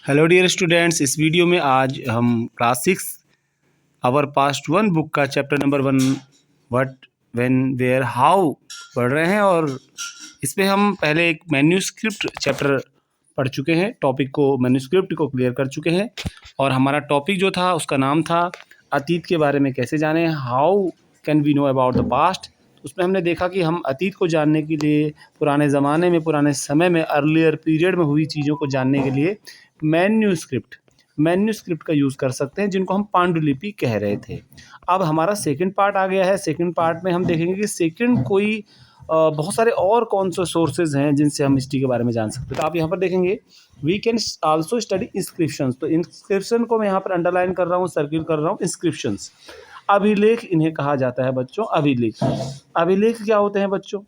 Hello dear students, इस video में आज हम class 6 our past one book का chapter number 1 what when where how पढ़ रहे हैं। और इस पे हम पहले एक मैन्यूस्क्रिप्ट चैप्टर पढ़ चुके हैं, टॉपिक को मैन्यूस्क्रिप्ट को क्लियर कर चुके हैं। और हमारा टॉपिक जो था उसका नाम था अतीत के बारे में कैसे जानें, how can we know about the past. उसमें हमने देखा कि हम अतीत को जानने के लिए पुराने ज़माने में, पुराने समय में, अर्लियर पीरियड में हुई चीज़ों को जानने के लिए मैन्यूस्क्रिप्ट का यूज़ कर सकते हैं, जिनको हम पांडुलिपि कह रहे थे। अब हमारा सेकंड पार्ट आ गया है। सेकंड पार्ट में हम देखेंगे कि सेकंड कोई बहुत सारे और कौन से सोर्सेज हैं जिनसे हम हिस्ट्री के बारे में जान सकते हैं। तो आप यहाँ पर देखेंगे we can also study inscriptions. तो इंस्क्रिप्शन को मैं यहाँ पर अंडरलाइन कर रहा हूँ, सर्किल कर रहा हूँ। इंस्क्रिप्शंस, अभिलेख इन्हें कहा जाता है बच्चों। अभिलेख क्या होते हैं बच्चों?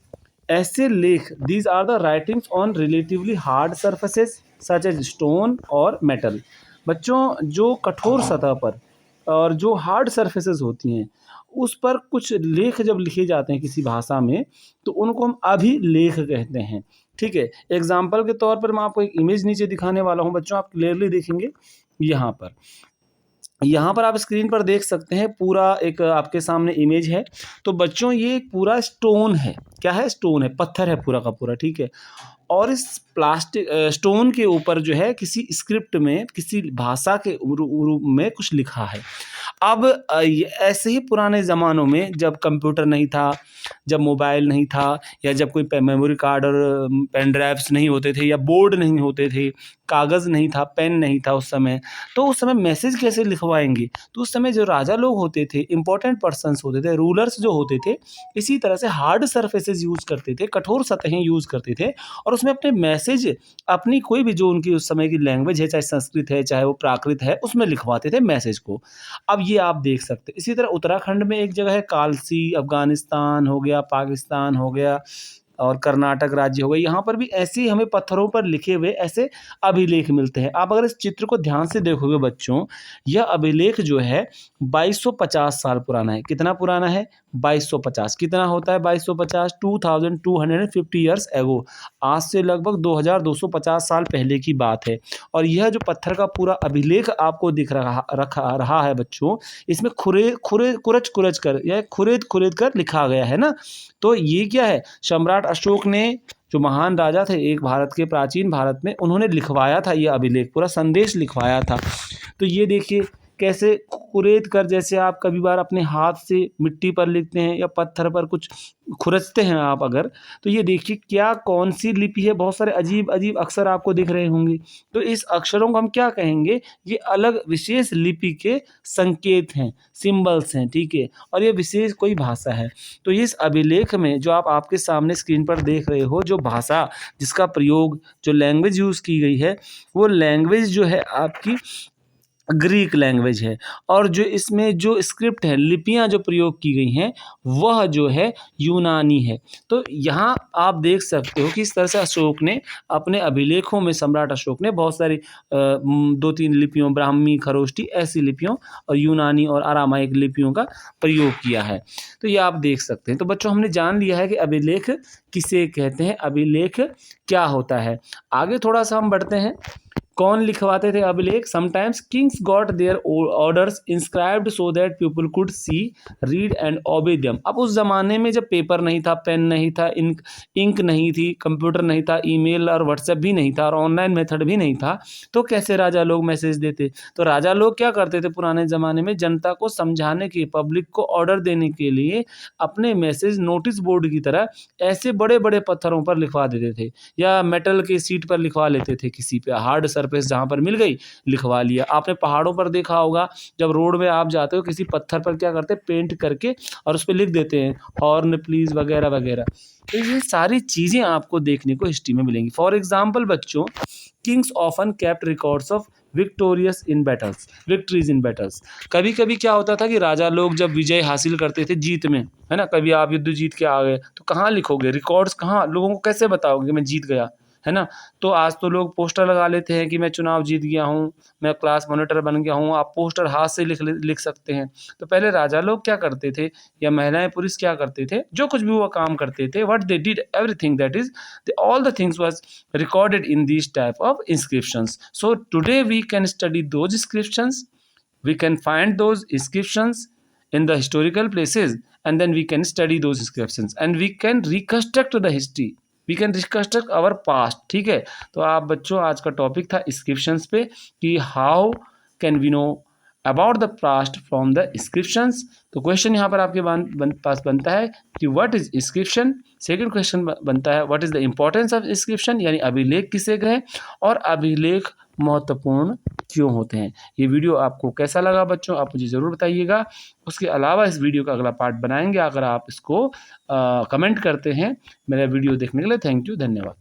ऐसे लेख, these are the writings on relatively hard surfaces such as stone और मेटल। बच्चों, जो कठोर सतह पर और जो हार्ड सर्फेसेस होती हैं उस पर कुछ लेख जब लिखे जाते हैं किसी भाषा में, तो उनको हम अभिलेख कहते हैं। ठीक है, एग्जाम्पल के तौर पर मैं आपको एक इमेज नीचे दिखाने वाला हूँ बच्चों, आप क्लियरली देखेंगे। यहाँ पर आप स्क्रीन पर देख सकते हैं, पूरा एक आपके सामने इमेज है। तो बच्चों, ये एक पूरा स्टोन है। क्या है? स्टोन है, पत्थर है पूरा का पूरा। ठीक है, और इस प्लास्टिक स्टोन के ऊपर जो है किसी स्क्रिप्ट में, किसी भाषा के रूप में कुछ लिखा है। अब ऐसे ही पुराने ज़मानों में जब कंप्यूटर नहीं था, जब मोबाइल नहीं था, या जब कोई मेमोरी कार्ड और पेन ड्राइव्स नहीं होते थे, या बोर्ड नहीं होते थे, कागज़ नहीं था, पेन नहीं था उस समय, तो उस समय मैसेज कैसे लिखवाएंगे? तो उस समय जो राजा लोग होते थे, इंपॉर्टेंट पर्सन्स होते थे, रूलर्स जो होते थे, इसी तरह से हार्ड सरफेसेस यूज़ करते थे, कठोर सतहें यूज़ करते थे, और उसमें अपने मैसेज, अपनी कोई भी जो उनकी उस समय की लैंग्वेज है, चाहे संस्कृत है, चाहे वो प्राकृत है, उसमें लिखवाते थे मैसेज को। अब ये आप देख सकते हैं। इसी तरह उत्तराखंड में एक जगह है कालसी, अफ़गानिस्तान हो गया, पाकिस्तान हो गया, और कर्नाटक राज्य हो गया। यहाँ पर भी ऐसे ही हमें पत्थरों पर लिखे हुए ऐसे अभिलेख मिलते हैं। आप अगर इस चित्र को ध्यान से देखोगे बच्चों, यह अभिलेख जो है 2250 साल पुराना है। कितना पुराना है? 2250। कितना होता है 2250? 2250 ईयर्स एगो। आज से लगभग 2250 साल पहले की बात है। और यह जो पत्थर का पूरा अभिलेख आपको दिख रहा है बच्चों, इसमें कुरच कर या खुरेद कर लिखा गया है ना। तो ये क्या है? सम्राट अशोक ने, जो महान राजा थे एक भारत के, प्राचीन भारत में, उन्होंने लिखवाया था ये अभिलेख, पूरा संदेश लिखवाया था। तो ये देखिए कैसे कुरेद कर, जैसे आप कभी बार अपने हाथ से मिट्टी पर लिखते हैं या पत्थर पर कुछ खुरचते हैं आप अगर, तो ये देखिए क्या, कौन सी लिपि है, बहुत सारे अजीब अजीब अक्षर आपको दिख रहे होंगे। तो इस अक्षरों को हम क्या कहेंगे? ये अलग विशेष लिपि के संकेत हैं, सिंबल्स हैं। ठीक है, और ये विशेष कोई भाषा है। तो इस अभिलेख में जो आप आपके सामने स्क्रीन पर देख रहे हो, जो भाषा जिसका प्रयोग, जो लैंग्वेज यूज़ की गई है, वो लैंग्वेज जो है आपकी ग्रीक लैंग्वेज है। और जो इसमें जो स्क्रिप्ट है, लिपियां जो प्रयोग की गई हैं, वह जो है यूनानी है। तो यहाँ आप देख सकते हो कि इस तरह से अशोक ने अपने अभिलेखों में, सम्राट अशोक ने बहुत सारी 2-3 लिपियों, ब्राह्मी, खरोष्टी, ऐसी लिपियों और यूनानी और अरामाइक लिपियों का प्रयोग किया है। तो ये आप देख सकते हैं। तो बच्चों, हमने जान लिया है कि अभिलेख किसे कहते हैं, अभिलेख क्या होता है। आगे थोड़ा सा हम बढ़ते हैं। कौन लिखवाते थे अभिलेख? Sometimes Kings got there orders inscribed so that people could see, read and ओबे देम। अब उस ज़माने में जब पेपर नहीं था, पेन नहीं था, इंक नहीं थी, कंप्यूटर नहीं था, ईमेल और व्हाट्सएप भी नहीं था, और ऑनलाइन मेथड भी नहीं था, तो कैसे राजा लोग मैसेज देते? तो राजा लोग क्या करते थे पुराने ज़माने में? जनता को समझाने के, पब्लिक को ऑर्डर देने के लिए अपने मैसेज नोटिस बोर्ड की तरह ऐसे बड़े बड़े पत्थरों पर लिखवा देते थे, या मेटल की सीट पर लिखवा लेते थे, किसी पे हार्ड सरफेस जहाँ पर मिल गई लिखवा लिया। आपने पहाड़ों पर देखा होगा, जब रोड में आप जाते हो, किसी पत्थर पर क्या करते हैं? पेंट करके और उस पर लिख देते हैं हॉर्न प्लीज वगैरह वगैरह। तो ये सारी चीज़ें आपको देखने को हिस्ट्री में मिलेंगी। फॉर एग्जाम्पल बच्चों, Kings often kept records of victorious in battles, victories in battles. कभी कभी क्या होता था कि राजा लोग जब विजय हासिल करते थे जीत में, है ना, कभी आप युद्ध जीत के आ गए, तो कहाँ लिखोगे? रिकॉर्ड्स कहाँ? लोगों को कैसे बताओगे कि मैं जीत गया? है ना? तो आज तो लोग पोस्टर लगा लेते हैं कि मैं चुनाव जीत गया हूँ, मैं क्लास मॉनिटर बन गया हूँ, आप पोस्टर हाथ से लिख सकते हैं। तो पहले राजा लोग क्या करते थे या महिलाएँ पुरुष क्या करते थे, जो कुछ भी वो काम करते थे, what they did everything that is all the things was recorded in these type of inscriptions. So today we can study those inscriptions, we can find those inscriptions in the historical places, and then we can study those inscriptions and we can reconstruct the history, we can reconstruct our past। ठीक है, तो आप बच्चों आज का topic था inscriptions पे कि how can we know about the past from the inscriptions। तो क्वेश्चन यहाँ पर आपके पास बनता है कि what is inscription। Second question बनता है what is the importance of inscription, यानी अभिलेख किसे कहें और अभिलेख महत्वपूर्ण क्यों होते हैं। ये वीडियो आपको कैसा लगा बच्चों, आप मुझे ज़रूर बताइएगा। उसके अलावा इस वीडियो का अगला पार्ट बनाएंगे अगर आप इसको कमेंट करते हैं। मेरा वीडियो देखने के लिए थैंक यू, धन्यवाद।